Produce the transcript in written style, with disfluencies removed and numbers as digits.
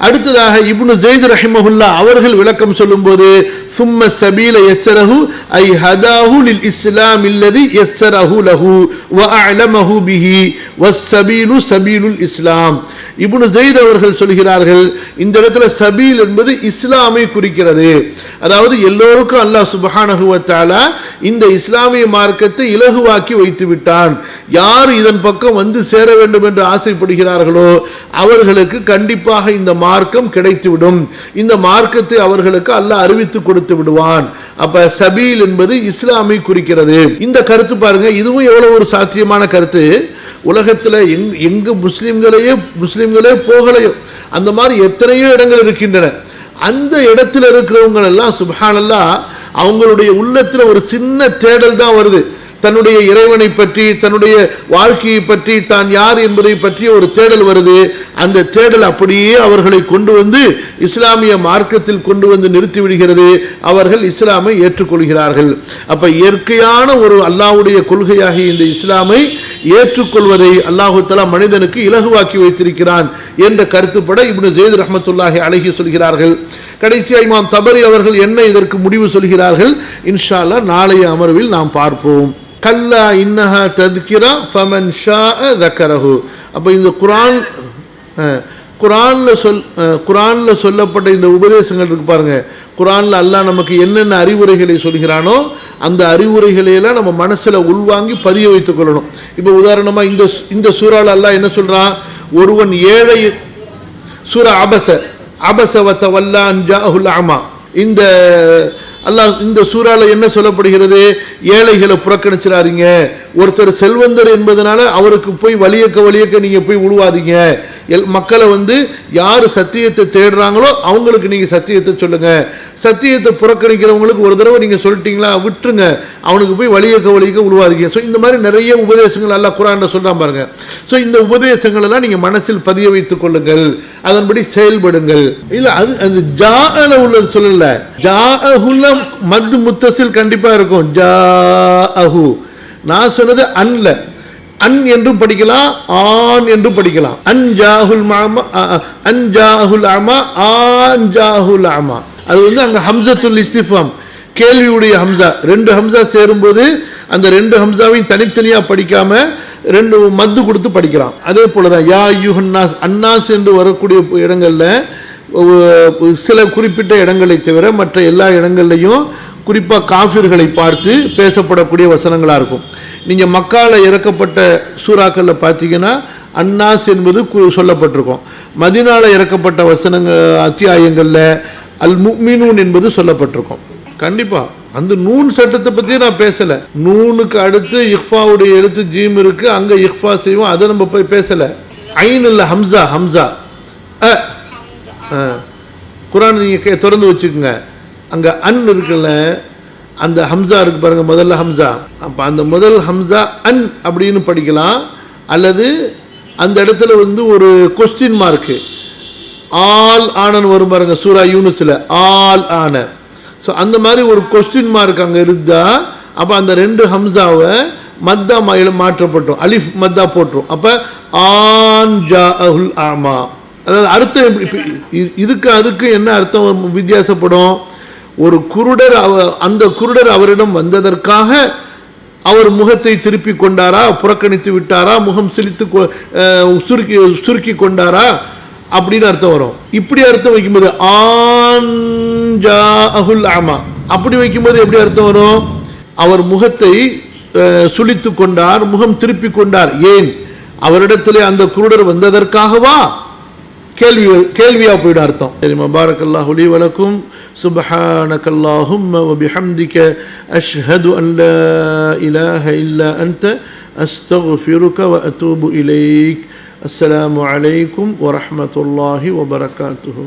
அடுத்ததாக இப்னு ஸைத் ரஹிமஹுல்லா அவர்கள் விளக்கம் சொல்லும்போது ثم السبيل يسره أي هداه للإسلام الذي يسره له وأعلمه به والسبيل سبيل الإسلام. இப்னு ஸைத் அவர்கள் சொல்கிறார்கள் இந்த இடத்துல சபீல் என்பது இஸ்லாமை குறிக்கிறது. அதாவது எல்லோருக்கும் அல்லாஹ் சுப்ஹானஹு வ தஆலா இந்த இஸ்லாமிய மார்க்கத்தை இலகுவாக்கி வைத்து விட்டான். யார் இதன் பக்கம் வந்து சேர வேண்டும் என்று ஆசைப்படுகிறார்களோ அவர்களுக்கு கண்டிப்பாக இந்த மார்க்கம் கிடைத்துவிடும். இந்த மார்க்கத்தை அவர்களுக்கு அல்லாஹ் அறிவித்து கொடுத்து விடுவான். அப்ப சபீல் என்பது இஸ்லாமை குறிக்கிறது. இந்த கருத்து பாருங்க, இதுவும் எவ்வளவு ஒரு சாத்தியமான கருத்து. உலகத்தில் எங்கு முஸ்லிம்களே போகலையோ அந்த மாதிரி எத்தனையோ இடங்கள் இருக்கின்றன. அந்த இடத்துல இருக்கிறவங்க எல்லாம் சுப்ஹானல்லாஹ் அவங்களுடைய உள்ளத்தில் ஒரு சின்ன தேடல் தான் வருது. தன்னுடைய இறைவனை பற்றி, தன்னுடைய வாழ்க்கையை பற்றி, தான் யார் என்பதை பற்றி ஒரு தேடல் வருது. அந்த தேடல் அப்படியே அவர்களை கொண்டு வந்து இஸ்லாமிய மார்க்கத்தில் கொண்டு வந்து நிறுத்தி விடுகிறது. அவர்கள் இஸ்லாமை ஏற்றுக்கொள்கிறார்கள். அப்ப இயற்கையான ஒரு அல்லாஹ்வுடைய கொள்கையாகிய இந்த இஸ்லாமை ஏற்றுக்கொள்வதை அல்லாஹு தஆலா மனிதனுக்கு இலகுவாக்கி வைத்திருக்கிறான் என்ற கருத்துப்பட இப்னு ஸைத் ரஹ்மத்துல்லாஹி அலைஹி சொல்கிறார்கள். கடைசியா இமாம் தபரி அவர்கள் என்ன இதற்கு முடிவு சொல்கிறார்கள் இன்ஷா அல்லாஹ் நாளைய அமர்வில் நாம் பார்ப்போம். கல்லா இன்னஹா தத்கிரா ஃபமன் ஷாஅ ذكرஹு. அப்ப இந்த குர்ஆன்ல சொல்லப்பட்ட இந்த உபதேசங்கள் இருக்கு பாருங்க. குர்ஆன்ல அல்லாஹ் நமக்கு என்னென்ன அறிவுரைகளை சொல்கிறானோ அந்த அறிவுரைகளை எல்லாம் நம்ம மனசுல உள்வாங்கி பதிய வைத்துக் கொள்ளணும். இப்ப உதாரணமா இந்த சூறால அல்லாஹ் என்ன சொல்றான், ஒருவன் ஏழை, சூரா அபஸ வ தவல்லா அன் ஜாஅஹுல் அமா. இந்த அல்லாஹ் இந்த சூறால என்ன சொல்லப்படுகிறது, ஏழைகளை புறக்கணிச்சிடாதீங்க. ஒருத்தர் செல்வந்தர் என்பதனால அவருக்கு போய் வலியக்க நீங்க போய் உழுவாதீங்க. மக்களை யாரு சத்தியத்தை தேடுறாங்களோ அவங்களுக்கு நீங்க சத்தியத்தை சொல்லுங்க. சத்தியத்தை புறக்கணிக்கிறவங்களுக்கு ஒரு தடவை நீங்க சொல்லிட்டீங்களா விட்டுருங்க, அவனுக்கு போய் வலியக்க உழுவாதீங்க. ஸோ இந்த மாதிரி நிறைய உபதேசங்கள் அல்லாஹ் குர்ஆன்ல சொல்றான் பாருங்க. ஸோ இந்த உபதேசங்கள் எல்லாம் நீங்க மனசில் பதிய வைத்துக் கொள்ளுங்கள், அதன்படி செயல்படுங்கள். இல்ல அது அந்த ஜாஅல உள்ளது சொல்லல, ஜாஅஹுல மத் முத்தசில் கண்டிப்பா இருக்கும். ஜாஅஹு நான் சொன்னது அன்ல, அன் என்றும் படிக்கலாம், ஆன் என்றும் படிக்கலாம். அன்ஜாஹுல் அமா ஆன்ஜாஹுல் அமா. அது அங்க ஹம்சத்துல் இஸ்திஃபாம், கேள்வியுடைய ஹம்சா. ரெண்டு ஹம்சா சேரும்போது அந்த ரெண்டு ஹம்சாவையும் தனித்தனியா படிக்காம ரெண்டு மத்து கொடுத்து படிக்கலாம். அதே போலதான் யா யுஹன்னாஸ், அன்னாஸ் என்று வரக்கூடிய இடங்கள்ல சில குறிப்பிட்ட இடங்களை தவிர மற்ற எல்லா இடங்கள்லையும் குறிப்பா காஃபிர்களை பார்த்து பேசப்படக்கூடிய வசனங்களா இருக்கும். நீங்க மக்கால இறக்கப்பட்ட சூறாக்கள்ல பார்த்தீங்கன்னா அன்னாஸ் என்பது சொல்லப்பட்டிருக்கும். மதீனால இறக்கப்பட்ட அத்தியாயங்கள்ல அல் முஃமினூன் என்பது சொல்லப்பட்டிருக்கும். கண்டிப்பா அந்த நூன் சட்டத்தை பத்தி நான் பேசல. நூனுக்கு அடுத்து இஃபாவுடைய எழுத்து ஜீம் இருக்கு, அங்க இஃபா செய்வோம், அதை நம்ம போய் பேசல. ஐன் இல்ல ஹம்சா குர்ஆன் நீங்க திறந்து வச்சுக்கோங்க. அங்க அன் இருக்குல்ல, அந்த ஹம்சா இருக்கு பாருங்க, முதல்ல ஹம்சா. அப்ப அந்த முதல் ஹம்சா அன் அப்படின்னு படிக்கலாம், அல்லது அந்த இடத்துல ஒரு கொஸ்டின் மார்க் ஆல் ஆனன் வரும் பாருங்க சூரா யூனுஸ்ல, ஆல் ஆன. ஸோ அந்த மாதிரி ஒரு கொஸ்டின் மார்க் அங்க இருந்தா அப்ப அந்த ரெண்டு ஹம்சாவை மத்தா மாற்றப்பட்டோம், அலிஃப் மத்தா போட்டுரும். அப்ப ஆன் ஜாஅஹுல் அமா. அதாவது அர்த்தம் இதுக்கு அதுக்கு என்ன அர்த்தம் வித்தியாசப்படும். ஒரு குருடர், அந்த குருடர் அவரிடம் வந்ததற்காக அவர் முகத்தை திருப்பி கொண்டாரா, புறக்கணித்து விட்டாரா, முகம் சிலித்து சுருக்கி கொண்டாரா அப்படின்னு அர்த்தம் வரும். இப்படி அர்த்தம் வைக்கும்போது ஆன்ஜாஅஹுல் அமா அப்படி வைக்கும்போது எப்படி அர்த்தம் வரும், அவர் முகத்தை சுளித்து கொண்டார், முகம் திருப்பி கொண்டார். ஏன், அவரிடத்திலே அந்த குருடர் வந்ததற்காகவா, கேள்வியா போயிட அர்த்தம். சரிமா? பாரக்கல்லாஹு லீ வலக்கும். சுப்ஹானக்கல்லாஹும்ம வ பிஹம்திக அஷ்ஹது அன் லா இலாஹ இல்லா அன்த அஸ்தக்ஃபிருக வ அத்தூபு இலைக். அஸ்ஸலாமு அலைக்கும் வ ரஹ்மத்துல்லாஹி வ பரகாத்துஹு.